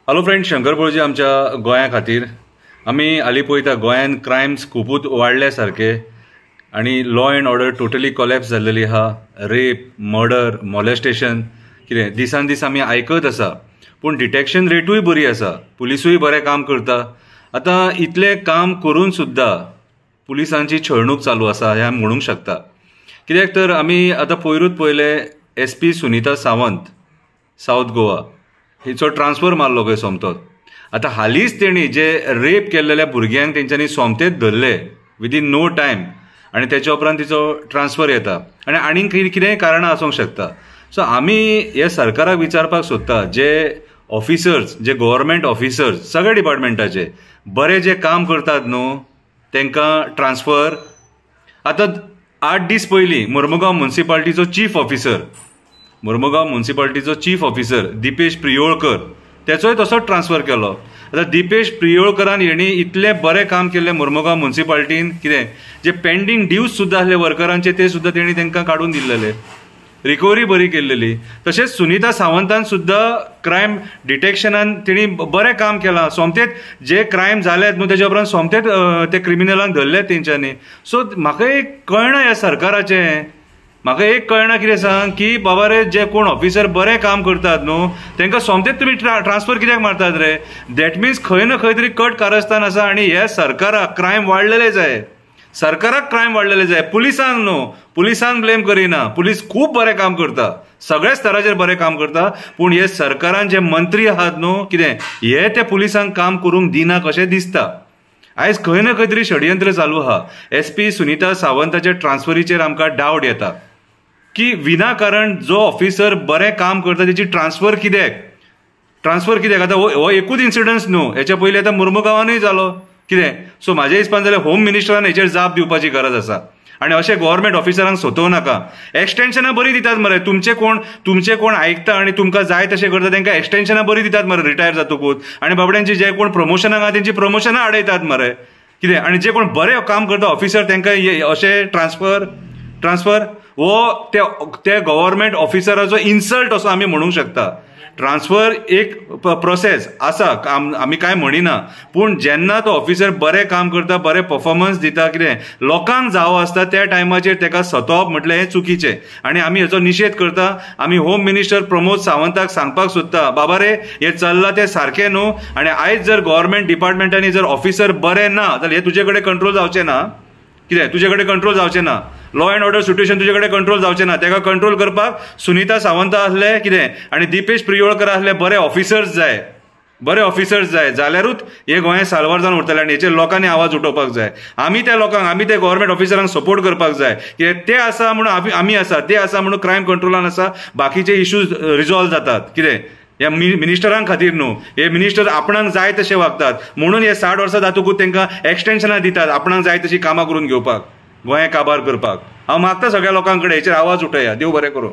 Hello friends, Shankar पळजी आमच्या गोंया खातीर आमी हालीं पळयता गोंयान क्रायम्स खूबच वाडल्या सारके आनी law and order totally collapse जाल्लेली आहा। रेप, मर्डर, मॉलेस्टेशन कितें दिसान दीस आमी आयकत आसा। पूण डिटेक्शन रेटूय बरी आसा, पुलिसूय बरें काम करता। आतां इतलें काम करून सुद्दां पुलिसांची छळणूक चालू आसा हें आमी म्हणूंक शकता। कित्याक तर आमी आतां पयरूच पळयलें SP सुनीता सावंत सावथ गोवा हिचो ट्रान्सफर मारलो खंय सोमतोच। आतां हालींच तेणी जे रेप केल्लेल्या भुरग्यांक तेंच्यांनी सोमतेच धरले विदीन नो टायम आनी तेच्या उपरांत तिचो ट्रान्सफर येता आनी आनीक कितेंय कारणां आसूंक शकता। सो आमी हे सरकाराक विचारपाक सोदता, जे ऑफिसर्स, जे गव्हर्मेंट ऑफिसर्स सगळे डिपार्टमेंटाचे बरें जे काम करतात न्हू तेंकां ट्रान्सफर। आतां 8 दीस पयलीं मुर्मुगांव म्युनिसिपालिटीचो चीफ ऑफिसर दिपेश प्रियोळकर तेचोय तसोच ट्रान्सफर केलो। आतां दिपेश प्रियोळकरान हेणी इतलें बरें काम केल्लें मुर्मुगांव म्युनिसिपालिटीन, कितें जे पेंडींग ड्यूज सुद्दां आसले वर्करांचे ते सुद्दां तेणी तांकां काडून दिल्लेले, रिकवरी बरी केल्लेली। तशेंच सुनीता सावंतान सुद्दां क्रायम डिटेक्शनान तेणी बरें काम केलां। सोमतेच जे क्रायम जालेत न्हू तेच्या उपरांत सोमतेच ते क्रिमिनलांक धरले तेंच्यांनी। सो म्हाका एक कळना ह्या सरकाराचें, म्हाका एक कळना कितें सांग की बाबा रे, जे कोण ऑफिसर बरें काम करतात न्हू तांकां सोमतेच तुमी ट्रान्सफर कित्याक मारतात रे? दॅट मिन्स खंय ना खंय तरी कट कारस्थान आसा आनी ह्या सरकाराक क्रायम वाडलेले जाय, सरकाराक क्रायम वाडलेले जाय, पुलिसांक न्हू। पुलिसांक ब्लेम करिना, पुलीस खूब बरें काम करता, सगळ्या स्तराचेर बरें काम करता। पूण हे सरकारान जे मंत्री आहात न्हू कितें हे त्या पुलिसांक काम करूंक दिना कशें दिसता। आयज खंय ना खंय तरी षडयंत्र चालू आहा। SP सुनीता सावंताच्या ट्रान्सफरीचेर आमकां डावट येता की विनाकारण जो ऑफिसर बरें काम करता तेची ट्रान्सफर कित्याक? आतां हो एकूच इन्सिडन्स न्हू, हेच्या पयलीं आतां मुर्मुगांवानूय जालो कितें। सो म्हाज्या हिसपान जाल्यार होम मिनिस्टरान हेचेर जाप दिवपाची गरज आसा आनी अशें गव्हर्मेंट ऑफिसरांक सोंसोवं नाका। एक्सटेन्शनां बरी दितात मरे, तुमचे कोण आयकता आनी तुमकां जाय तशें करता तांकां एक्सटेन्शनां बरी दितात मरे रिटायर जातकूच, आनी बाबड्यांची जे कोण प्रमोशनाक आहा तेंची प्रमोशनां आडयतात मरे कितें। आनी जे कोण बरें काम करता ऑफिसर तांकां अशें ट्रान्सफर हो त्या गव्हर्मेंट ऑफिसराचो इन्सल्ट असो आमी म्हणूंक शकता। ट्रान्सफर एक प्रोसेस आसा, आमी कांय म्हणिना, पूण जेन्ना तो ऑफिसर बरें काम करता, बरें परफॉर्मन्स दिता, कितें लोकांक जावो आसता त्या टायमाचेर ताका सतोवप म्हटल्यार हें चुकीचें आनी आमी हेचो निशेध करता। आमी होम मिनिस्टर प्रमोद सावंताक सांगपाक सोदता, बाबा रे हें चल्लां तें सारकें न्हू आनी आयज जर गव्हर्मेंट डिपार्टमेंटांनी जर ऑफिसर बरें ना जाल्यार हें तुजे कडेन कंट्रोल जावचें ना, कितें तुजे कडेन कंट्रोल जावचें ना। लॉ एंड ऑर्डर सिट्युएशन तुजे कडेन कंट्रोल जावचें ना, ताका कंट्रोल करपाक सुनीता सावंत आसले कितें आनी दिपेश प्रियोळकर आसले बरे ऑफिसर्स जाय जाल्यारूच हे गोंय साल्वार जावन उरतलें आनी हेचेर लोकांनी आवाज उठोवपाक जाय। आमी त्या लोकांक, आमी त्या गव्हर्मेंट ऑफिसरांक सपोर्ट करपाक जाय कित्याक ते आसा म्हणून आमी आसा, ते आसा म्हणून क्रायम कंट्रोलान आसा, बाकीचे इश्यूज रिजॉल्व जातात कितें। ह्या मिनिस्टरांक खातीर न्हू, हे मिनिस्टर आपणाक जाय तशें वागतात म्हणून हे 60 वर्सां जातकूच तांकां एक्सटेन्शनां दितात आपणाक जाय तशी कामां करून घेवपाक, गोंय काबार करपाक। हांव मागता सगळ्या लोकां कडेन हेचेर आवाज उठया। देव बरें करूं।